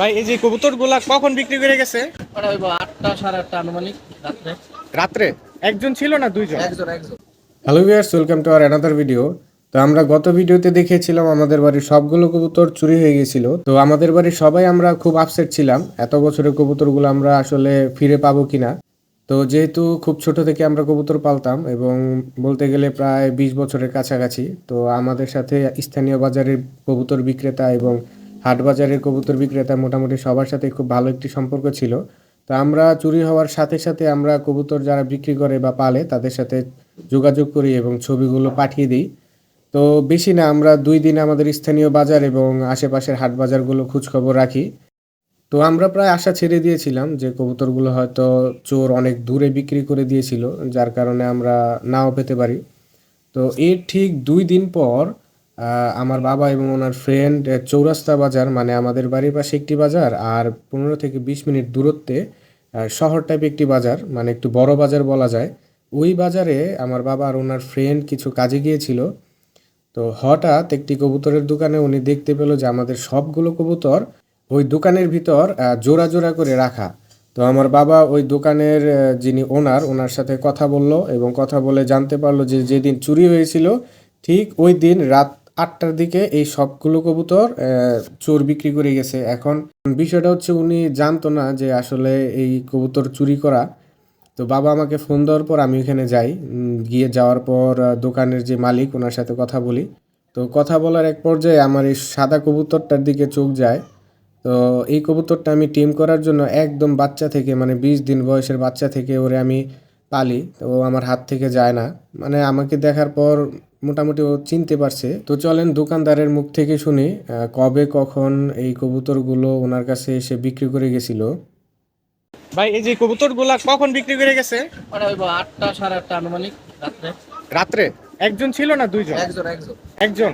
ভাই এই যে কবুতর গুলা কখন বিক্রি করে গেছে? ওটা হইব 8টা 8:30 আনুমানিক রাত্রে। রাত্রে? একজন ছিল না দুইজন? একজন। Hello viewers, welcome to our another video. তো আমরা গত ভিডিওতে দেখিয়েছিলাম আমাদের বাড়ির সবগুলো কবুতর চুরি হয়ে গেছিল। তো আমাদের বাড়ির সবাই আমরা খুব আপসেট ছিলাম, এত বছরের কবুতরগুলো আমরা আসলে ফিরে পাবো কিনা। তো যেহেতু খুব ছোট থেকে আমরা কবুতর পালতাম এবং বলতে গেলে প্রায় 20 বছরের কাছাকাছি, তো আমাদের সাথে স্থানীয় বাজারের কবুতর বিক্রেতা এবং হাট বাজারের কবুতর বিক্রেতা মোটামুটি সবার সাথে খুব ভালো একটি সম্পর্ক ছিল। তো আমরা চুরি হওয়ার সাথে সাথে আমরা কবুতর যারা বিক্রি করে বা পালে তাদের সাথে যোগাযোগ করি এবং ছবিগুলো পাঠিয়ে দিই। তো বেশি না, আমরা 2 দিন আমাদের স্থানীয় বাজার এবং আশেপাশের হাট বাজারগুলো খোঁজখবর রাখি। তো আমরা প্রায় আশা ছেড়ে দিয়েছিলাম যে কবুতরগুলো হয়তো চোর অনেক দূরে বিক্রি করে দিয়েছিল, যার কারণে আমরা নাও পেতে পারি। তো এর ঠিক 2 দিন পর আমার বাবা এবং ওনার ফ্রেন্ড চৌরাস্তা বাজার, মানে আমাদের বাড়ির পাশে একটি বাজার আর 15 থেকে 20 মিনিট দূরত্বে শহর টাইপ একটি বাজার, মানে একটু বড় বাজার বলা যায়। ওই বাজারে আমার বাবা আর ওনার ফ্রেন্ড কিছু কাজে গিয়েছিল। তো হঠাৎ একটি কবুতরের দোকানে উনি দেখতে পেল যে আমাদের সবগুলো কবুতর ওই দোকানের ভিতর জোড়া জোড়া করে রাখা। তো আমার বাবা ওই দোকানের যিনি ওনার সাথে কথা বলল এবং কথা বলে জানতে পারলো যে যেদিন চুরি হয়েছিল ঠিক ওই দিন রাত 8টার দিকে এই সবগুলো কবুতর চোর বিক্রি করে গেছে। এখন বিষয়টা হচ্ছে উনি জানতো না যে আসলে এই কবুতর চুরি করা। তো বাবা আমাকে ফোন দেওয়ার পর আমি ওখানে যাই। গিয়ে যাওয়ার পর দোকানের যে মালিক ওনার সাথে কথা বলি। তো কথা বলার এক পর্যায়ে আমার এই সাদা কবুতরটার দিকে চোখ যায়। তো এই কবুতরটা আমি টিম করার জন্য একদম বাচ্চা থেকে, মানে 20 দিন বয়সের বাচ্চা থেকে ওরে আমি পালি। তো ও আমার হাত থেকে যায় না, মানে আমাকে দেখার পর মোটামুটি ও চিনতে পারছে। তো চলেন দোকানদারের মুখ থেকে শুনি কবে কখন এই কবুতরগুলো ওনার কাছে এসে বিক্রি করে গেছিল। ভাই এই যে কবুতর গুলা কখন বিক্রি করে গেছে? ওটা হইব 8টা 8:30 আনুমানিক রাত্রে। রাত্রে? একজন ছিল না দুইজন? একজন। একজন।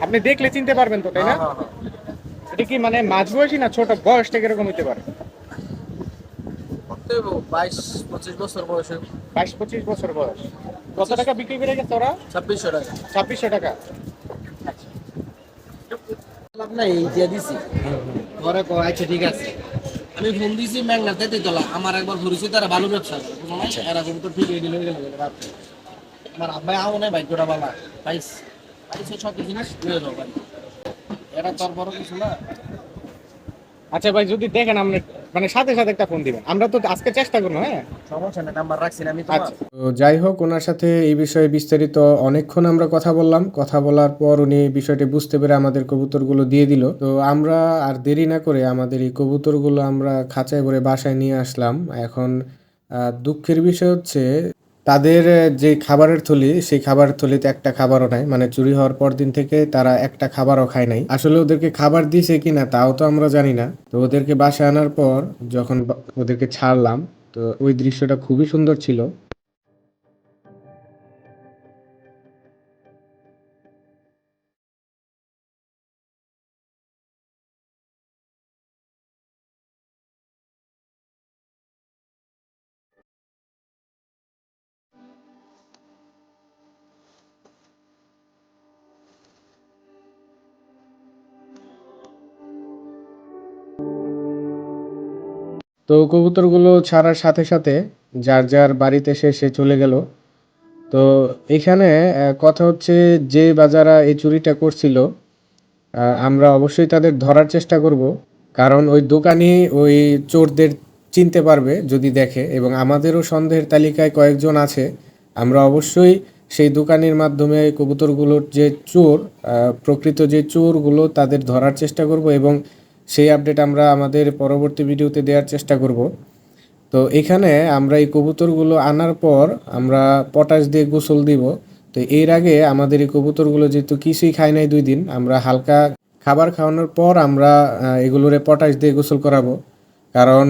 আপনি দেখলে চিনতে পারবেন তো, তাই না? হ্যাঁ। এটা কি মানে মাঝবয়সী না ছোট, বয়সটা কিরকম হইতে পারে? করতে হইব 22-25 বছর বয়সে। 22-25 বছর বয়স। কত টাকা বিক্রি করে গেছে ওরা? 2600 টাকা। 2600 টাকা। লাভ নাই, এই দিয়ে দিছি। পরে কয় আচ্ছা ঠিক আছে। আমি ফোন দিছি ম্যাংনাতে তেতলা। আমার একবার পরিচিত আর ভালো ব্যবসা করে। কোনো নাই, এরা কিন্তু ঠিক এই দিলে গেল রাত্রে। আমার আব্বাই আও নাই, ভাগ্যটা বালা। পাইছে সব জিনিস নিয়ে যাও ভাই। এরা তোর বড় কিছু না। আচ্ছা ভাই, যদি দেখেন আপনি মানে সাথে সাথে একটা ফোন দিবেন, আমরা তো আজকে চেষ্টা করবো। হ্যাঁ, সমস্যা নেই, নাম্বার রাখছি না আমি তোমার। আচ্ছা। তো যাই হোক, ওনার সাথে এই বিষয়ে বিস্তারিত অনেকক্ষণ আমরা কথা বললাম। কথা বলার পর উনি বিষয়টি বুঝতে পেরে আমাদের কবুতরগুলো দিয়ে দিল। তো আমরা আর দেরি না করে আমাদের এই কবুতরগুলো আমরা খাঁচায় ভরে বাসায় নিয়ে আসলাম। এখন দুঃখের বিষয় হচ্ছে তাদের যে খাবারের থলি, সেই খাবারের থলিতে একটা খাবারও নাই। মানে চুরি হওয়ার পর দিন থেকে তারা একটা খাবারও খায় নাই। আসলে ওদেরকে খাবার দিয়েছে কিনা তাও তো আমরা জানি না। তো ওদেরকে বাসায় আনার পর যখন ওদেরকে ছাড়লাম, তো ওই দৃশ্যটা খুবই সুন্দর ছিল। তো কবুতরগুলো ছাড়ার সাথে সাথে যার যার বাড়িতে সে চলে গেল। তো এখানে কথা হচ্ছে যে যারা এই চুরিটা করছিল, আমরা অবশ্যই তাদের ধরার চেষ্টা করব। কারণ ওই দোকানি ওই চোরদের চিনতে পারবে যদি দেখে, এবং আমাদেরও সন্দেহের তালিকায় কয়েকজন আছে। আমরা অবশ্যই সেই দোকানির মাধ্যমে কবুতরগুলোর যে চোর, প্রকৃত যে চোরগুলো তাদের ধরার চেষ্টা করব এবং সেই আপডেট আমরা আমাদের পরবর্তী ভিডিওতে দেওয়ার চেষ্টা করব। তো এখানে আমরা এই কবুতরগুলো আনার পর আমরা পটাশ দিয়ে গোসল দিব। তো এর আগে আমাদের এই কবুতরগুলো যেহেতু কিছুই খায় নাই 2 দিন, আমরা হালকা খাবার খাওয়ানোর পর আমরা এগুলোরে পটাশ দিয়ে গোসল করাবো। কারণ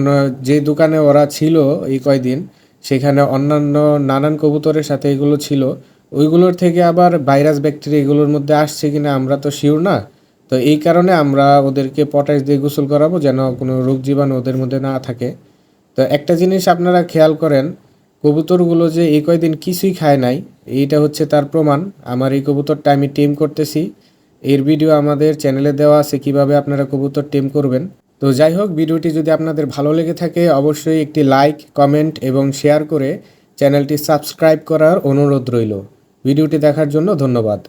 যে দোকানে ওরা ছিল এই কয়দিন, সেখানে অন্যান্য নানান কবুতরের সাথে এগুলো ছিল। ওইগুলোর থেকে আবার ভাইরাস ব্যাকটেরিয়া এগুলোর মধ্যে আসছে কিনা আমরা তো শিওর না। তো এই কারণে আমরা ওদেরকে পটাশ দিয়ে গোসল করাবো, যেন কোনো রোগ জীবাণু ওদের মধ্যে না থাকে। তো একটা জিনিস আপনারা খেয়াল করেন, কবুতরগুলো যে এই কয়দিন কিছুই খায় নাই, এইটা হচ্ছে তার প্রমাণ। আমার এই কবুতরটা আমি টিম করতেছি, এর ভিডিও আমাদের চ্যানেলে দেওয়া আছে, কিভাবে আপনারা কবুতর টিম করবেন। তো যাই হোক, ভিডিওটি যদি আপনাদের ভালো লেগে থাকে অবশ্যই একটি লাইক, কমেন্ট এবং শেয়ার করে চ্যানেলটি সাবস্ক্রাইব করার অনুরোধ রইল। ভিডিওটি দেখার জন্য ধন্যবাদ।